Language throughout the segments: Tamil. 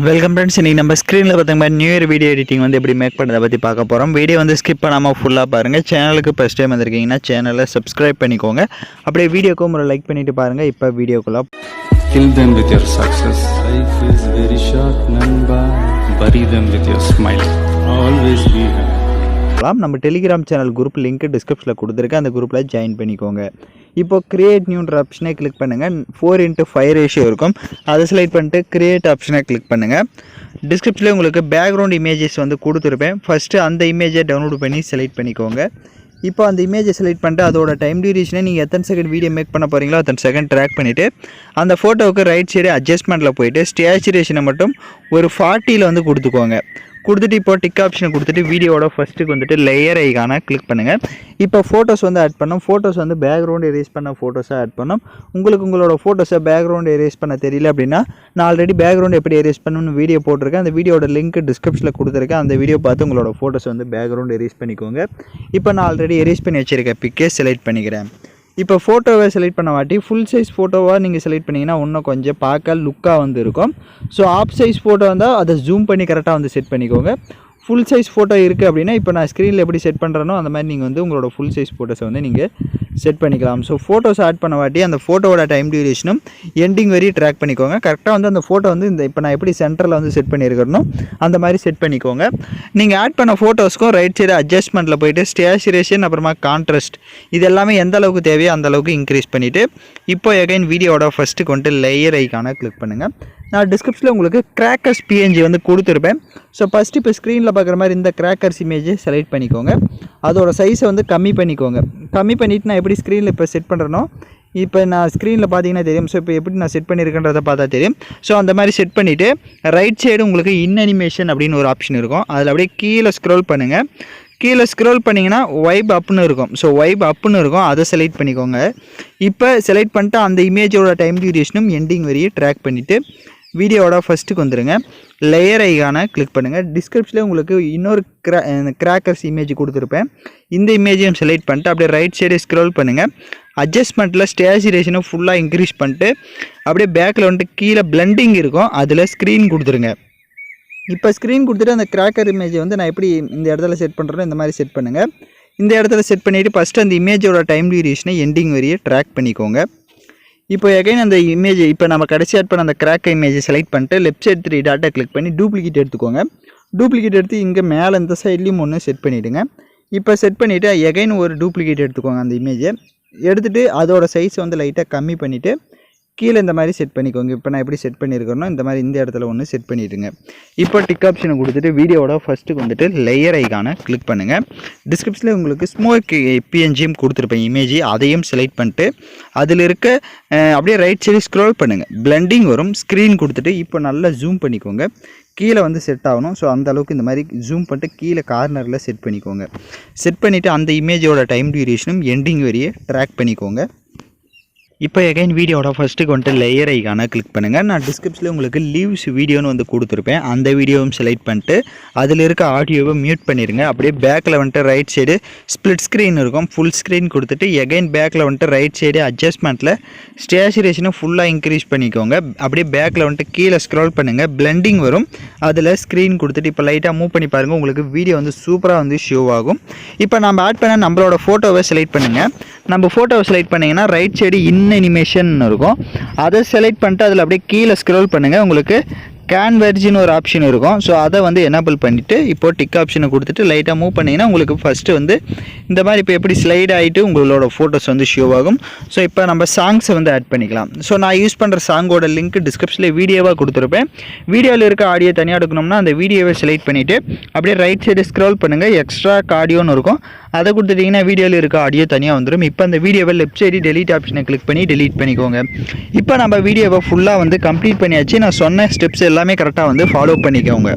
Welcome friends. இன்றைக்கி நம்ம ஸ்க்ரீனில் பார்த்தீங்கன்னா நியூ இயர் வீடியோ எடிட்டிங் வந்து எப்படி மேக் பண்ணுறதை பற்றி பார்க்க போகிறோம். வீடியோ வந்து ஸ்கிப் பண்ணாமல் ஃபுல்லாக பாருங்கள். சேனலுக்கு ஃபஸ்ட் டைம் வந்திருக்கீங்கன்னா சேனலை சப்ஸ்கிரைப் பண்ணிக்கோங்க. அப்படியே வீடியோக்கும் ஒரு லைக் பண்ணிவிட்டு பாருங்கள். இப்போ வீடியோக்குள்ளே Kill them with your success. Life is very short, namba. Bury them with your smile. Always be happy. நம்ம டெலிகிராம் சேனல் குரூப் லிங்க் டிஸ்கிரிப்ஷனில் கொடுத்துருக்கேன். அந்த குரூப்பில் ஜாயின் பண்ணிக்கோங்க. இப்போ கிரியேட் நியூன்ற ஆப்ஷனை கிளிக் பண்ணுங்கள். 4:5 ரேஷியோ இருக்கும். அதை செலக்ட் பண்ணிட்டு கிரியேட் ஆப்ஷனை கிளிக் பண்ணுங்கள். டிஸ்கிரிப்ஷனில் உங்களுக்கு பேக்ரவுண்ட் இமேஜஸ் வந்து கொடுத்துருப்பேன். ஃபஸ்ட்டு அந்த இமேஜை டவுன்லோட் பண்ணி செலக்ட் பண்ணிக்கோங்க. இப்போ அந்த இமேஜை செலக்ட் பண்ணிட்டு அதோட டைம் டியூரேஷனை நீங்கள் எத்தனை செகண்ட் வீடியோ மேக் பண்ண போகிறீங்களோ அத்தனை செகண்ட் ட்ராக் பண்ணிவிட்டு அந்த ஃபோட்டோவுக்கு ரைட் சைடு அட்ஜஸ்ட்மெண்ட்டில் போயிட்டு ஸ்டேச்சுரேஷனை மட்டும் ஒரு 40 வந்து கொடுத்துக்கோங்க. கொடுத்துட்டு இப்போ டிக் ஆப்ஷனை கொடுத்துட்டு வீடியோட ஃபஸ்ட்டுக்கு வந்துட்டு லேயர் ஐகானை கிளிக் பண்ணுங்கள். இப்போ ஃபோட்டோஸ் வந்து ஆட் பண்ணோம். ஃபோட்டோஸ் வந்து பேக்ரவுண்ட் எரேஸ் பண்ண ஃபோட்டோஸாக ஆட் பண்ணோம். உங்களோட ஃபோட்டோஸை பேக்ரவுண்ட் எரேஸ் பண்ண தெரியல அப்படின்னா நான் ஆல்ரெடி பேக்ரவுண்ட் எப்படி எரேஸ் பண்ணணும்னு வீடியோ போட்டிருக்கேன். அந்த வீடியோட லிங்க் டிஸ்கிரிப்ஷனில் கொடுத்துருக்கேன். அந்த வீடியோ பார்த்து உங்களோட ஃபோட்டோஸ் வந்து பேக்ரவுண்ட் எரேஸ் பண்ணிக்கோங்க. இப்போ நான் ஆல்ரெடி எரேஸ் பண்ணி வச்சுருக்கேன் பிக்கே செலக்ட் பண்ணிக்கிறேன். இப்போ ஃபோட்டோவை செலக்ட் பண்ண வாட்டி ஃபுல் சைஸ் ஃபோட்டோவாக நீங்கள் செலக்ட் பண்ணிங்கன்னா இன்னும் கொஞ்சம் பார்க்க லுக்காக வந்து இருக்கும். ஸோ ஆஃப் சைஸ் ஃபோட்டோ வந்தால் அதை ஜூம் பண்ணி கரெக்டாக வந்து செட் பண்ணிக்கோங்க. ஃபுல் சைஸ் ஃபோட்டோ இருக்குது அப்படின்னா இப்போ நான் ஸ்க்ரீனில் எப்படி செட் பண்ணுறேனோ அந்த மாதிரி நீங்கள் வந்து உங்களோட ஃபுல் சைஸ் ஃபோட்டோஸை வந்து நீங்கள் செட் பண்ணிக்கலாம். ஸோ ஃபோட்டோஸ் ஆட் பண்ண வாட்டி அந்த ஃபோட்டோவோட டைம் டியூரேஷனும் எண்டிங் வரையும் ட்ராக் பண்ணிக்கோங்க. கரெக்டாக வந்து அந்த ஃபோட்டோ வந்து இந்த இப்போ நான் எப்படி சென்டரில் வந்து செட் பண்ணியிருக்கிறனோ அந்த மாதிரி செட் பண்ணிக்கோங்க. நீங்கள் ஆட் பண்ண ஃபோட்டோஸ்க்கும் ரைட் சைடு அட்ஜஸ்ட்மெண்ட்டில் போய்ட்டு ஸ்டேச்சுரேஷன் அப்புறமா கான்ட்ராஸ்ட் இது எல்லாமே எந்த அளவுக்கு தேவையோ அந்த அளவுக்கு இன்க்ரீஸ் பண்ணிவிட்டு இப்போ எகைன் வீடியோட ஃபஸ்ட்டு கொண்டு லேயர் ஐக்கானை கிளிக் பண்ணுங்கள். நான் டிஸ்கிரிப்ஷனில் உங்களுக்கு கிராக்கர்ஸ் பிஎன்ஜி வந்து கொடுத்துருப்பேன். ஸோ ஃபஸ்ட்டு இப்போ ஸ்க்ரீனில் பார்க்குற மாதிரி இந்த கிராக்கர்ஸ் இமேஜை செலக்ட் பண்ணிக்கோங்க. அதோட சைஸை வந்து கம்மி பண்ணிக்கோங்க. கம்மி பண்ணிவிட்டு நான் எப்படி ஸ்க்ரீனில் இப்போ செட் பண்ணுறேனோ இப்போ நான் ஸ்க்ரீனில் பார்த்தீங்கன்னா தெரியும். ஸோ இப்போ எப்படி நான் செட் பண்ணியிருக்கேன்றதை பார்த்தா தெரியும். ஸோ அந்த மாதிரி செட் பண்ணிவிட்டு ரைட் சைடு உங்களுக்கு இன் அனிமேஷன் அப்படின்னு ஒரு ஆப்ஷன் இருக்கும். அதில் அப்படியே கீழே ஸ்க்ரோல் பண்ணுங்கள். கீழே ஸ்க்ரோல் பண்ணிங்கன்னா வைப் அப்புன்னு இருக்கும். ஸோ வைப் அப்புன்னு இருக்கும். அதை செலக்ட் பண்ணிக்கோங்க. இப்போ செலக்ட் பண்ணிட்டு அந்த இமேஜோட டைம் டியூரேஷனும் எண்டிங் வரையும் ட்ராக் பண்ணிவிட்டு வீடியோவோட ஃபஸ்ட்டுக்கு வந்துடுங்க. லேயர் ஐகானை கிளிக் பண்ணுங்கள். டிஸ்கிரிப்ஷனில் உங்களுக்கு இன்னொரு கிராக்கர்ஸ் இமேஜ் கொடுத்துருப்பேன். இந்த இமேஜையும் செலக்ட் பண்ணிட்டு அப்படியே ரைட் சைடு ஸ்க்ரோல் பண்ணுங்கள். அட்ஜஸ்ட்மெண்ட்டில் ஸ்டேச்சுரேஷனும் ஃபுல்லாக இன்க்ரீஸ் பண்ணிட்டு அப்படியே பேக்கில் வந்துட்டு கீழே பிளண்டிங் இருக்கும். அதில் ஸ்க்ரீன் கொடுத்துருங்க. இப்போ ஸ்க்ரீன் கொடுத்துட்டு அந்த கிராக்கர் இமேஜை வந்து நான் எப்படி இந்த இடத்துல செட் பண்ணுறேனோ இந்த மாதிரி செட் பண்ணுங்கள். இந்த இடத்துல செட் பண்ணிவிட்டு ஃபஸ்ட்டு அந்த இமேஜோட டைம் டியூரேஷனை எண்டிங் வரையே ட்ராக் பண்ணிக்கோங்க. இப்போ எகைன் அந்த இமேஜ் இப்போ நம்ம கடைசி ஆட் பண்ண அந்த கிராக் இமேஜை செலக்ட் பண்ணிட்டு லெஃப்ட் சைடு 3 டாட்டை கிளிக் பண்ணி டூப்ளிகேட் எடுத்துக்கோங்க. டூப்ளிகேட் எடுத்து இங்கே மேலே இந்த சைட்லேயும் ஒன்று செட் பண்ணிவிடுங்க. இப்போ செட் பண்ணிவிட்டு எகைன் ஒரு டூப்ளிகேட் எடுத்துக்கோங்க. அந்த இமேஜை எடுத்துகிட்டு அதோட சைஸை வந்து லைட்டாக கம்மி பண்ணிவிட்டு கீழே இந்த மாதிரி செட் பண்ணிக்கோங்க. இப்போ நான் எப்படி செட் பண்ணியிருக்கேனோ இந்த மாதிரி இந்த இடத்துல ஒன்று செட் பண்ணிவிடுங்க. இப்போ டிக் ஆப்ஷனை கொடுத்துட்டு வீடியோவோட ஃபஸ்ட்டுக்கு வந்துட்டு லேயர் ஐகானை கிளிக் பண்ணுங்கள். டிஸ்கிரிப்ஷனில் உங்களுக்கு ஸ்மோக் பிஎன்ஜியும் கொடுத்துருப்பேன் இமேஜ். அதையும் செலக்ட் பண்ணிட்டு அதில் இருக்க அப்படியே ரைட் சைடு ஸ்க்ரோல் பண்ணுங்கள். பிளண்டிங் வரும். ஸ்க்ரீன் கொடுத்துட்டு இப்போ நல்லா ஜூம் பண்ணிக்கோங்க. கீழே வந்து செட் ஆகணும். ஸோ அந்த அளவுக்கு இந்த மாதிரி ஜூம் பண்ணிட்டு கீழே கார்னரில் செட் பண்ணிக்கோங்க. செட் பண்ணிவிட்டு அந்த இமேஜோட டைம் டியூரேஷனும் எண்டிங் வரையே ட்ராக் பண்ணிக்கோங்க. இப்போ எகைன் வீடியோட ஃபஸ்ட்டுக்கு வந்துட்டு லேயர் ஐகானை கிளிக் பண்ணுங்கள். நான் டிஸ்கிரிப்ஷனில் உங்களுக்கு லீவ்ஸ் வீடியோன்னு வந்து கொடுத்துருப்பேன். அந்த வீடியோவும் செலக்ட் பண்ணிட்டு அதில் இருக்க ஆடியோவை மியூட் பண்ணிடுங்க. அப்படியே பேக்கில் வந்துட்டு ரைட் சைடு ஸ்ப்ளிட் ஸ்க்ரீன் இருக்கும். ஃபுல் ஸ்க்ரீன் கொடுத்துட்டு எகைன் பேக்கில் வந்துட்டு ரைட் சைடு அட்ஜஸ்ட்மெண்ட்டில் ஸ்டேச்சுரேஷனை ஃபுல்லாக இன்க்ரீஸ் பண்ணிக்கோங்க. அப்படியே பேக்கில் வந்துட்டு கீழே ஸ்க்ரோல் பண்ணுங்கள். பிளண்டிங் வரும். அதில் ஸ்க்ரீன் கொடுத்துட்டு இப்போ லைட்டாக மூவ் பண்ணி பாருங்கள். உங்களுக்கு வீடியோ வந்து சூப்பராக வந்து ஷோ ஆகும். இப்போ நம்ம ஆட் பண்ண நம்மளோட ஃபோட்டோவை செலக்ட் பண்ணுங்கள். நம்ம ஃபோட்டோவை செலக்ட் பண்ணிங்கன்னா ரைட் சைடு இன் அனிமேஷன் இருக்கும். அதை செலக்ட் பண்ணிட்டு அதில் அப்படியே கீழே ஸ்க்ரோல் பண்ணுங்கள். உங்களுக்கு கேன்வர்ஜின்னு ஒரு ஆப்ஷன் இருக்கும். ஸோ அதை வந்து எனேபிள் பண்ணிவிட்டு இப்போது டிக் ஆப்ஷனை கொடுத்துட்டு லைட்டாக மூவ் பண்ணிங்கன்னா உங்களுக்கு ஃபஸ்ட்டு வந்து இந்த மாதிரி இப்போ எப்படி ஸ்லைட் ஆகிட்டு உங்களோட ஃபோட்டோஸ் வந்து ஷோ ஆகும். ஸோ இப்போ நம்ம சாங்ஸை வந்து ஆட் பண்ணிக்கலாம். ஸோ நான் யூஸ் பண்ணுற சாங்கோட லிங்க் டிஸ்கிரிப்ஷனில் வீடியோவாக கொடுத்துருப்பேன். வீடியோவில் இருக்க ஆடியோ தனியாக எடுக்கணும்னா அந்த வீடியோவை செலக்ட் பண்ணிவிட்டு அப்படியே ரைட் சைடு ஸ்க்ரோல் பண்ணுங்கள். எக்ஸ்ட்ரா ஆடியோன்னு இருக்கும். அதை கொடுத்துட்டிங்கன்னா வீடியோவில் இருக்க ஆடியோ தனியாக வந்துடும். இப்போ அந்த வீடியோவை லெஃப்ட் சைடு டெலீட் ஆப்ஷனை கிளிக் பண்ணி டெலீட் பண்ணிக்கோங்க. இப்போ நம்ம வீடியோவை ஃபுல்லாக வந்து கம்ப்ளீட் பண்ணியாச்சு. நான் சொன்ன ஸ்டெப்ஸ் எல்லாமே கரெக்டாக வந்து ஃபாலோ பண்ணிக்கோங்க.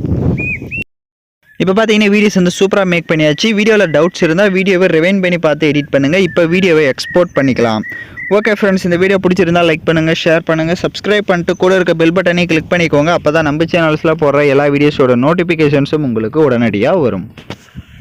இப்போ பார்த்தீங்கன்னா வீடியோஸ் வந்து சூப்பராக மேக் பண்ணியாச்சு. வீடியோவில் டவுட்ஸ் இருந்தால் வீடியோவை ரிவைண்ட் பண்ணி பார்த்து எடிட் பண்ணுங்கள். இப்போ வீடியோவை எக்ஸ்போர்ட் பண்ணிக்கலாம். ஓகே ஃப்ரெண்ட்ஸ், இந்த வீடியோ பிடிச்சிருந்தால் லைக் பண்ணுங்கள், ஷேர் பண்ணுங்கள், சப்ஸ்கிரைப் பண்ணிட்டு கூட இருக்க பெல் பட்டனையும் கிளிக் பண்ணிக்கோங்க. அப்போ தான் நம்ம சேனல்ஸில் போடுற எல்லா வீடியோஸோட நோட்டிஃபிகேஷன்ஸும் உங்களுக்கு உடனடியாக வரும்.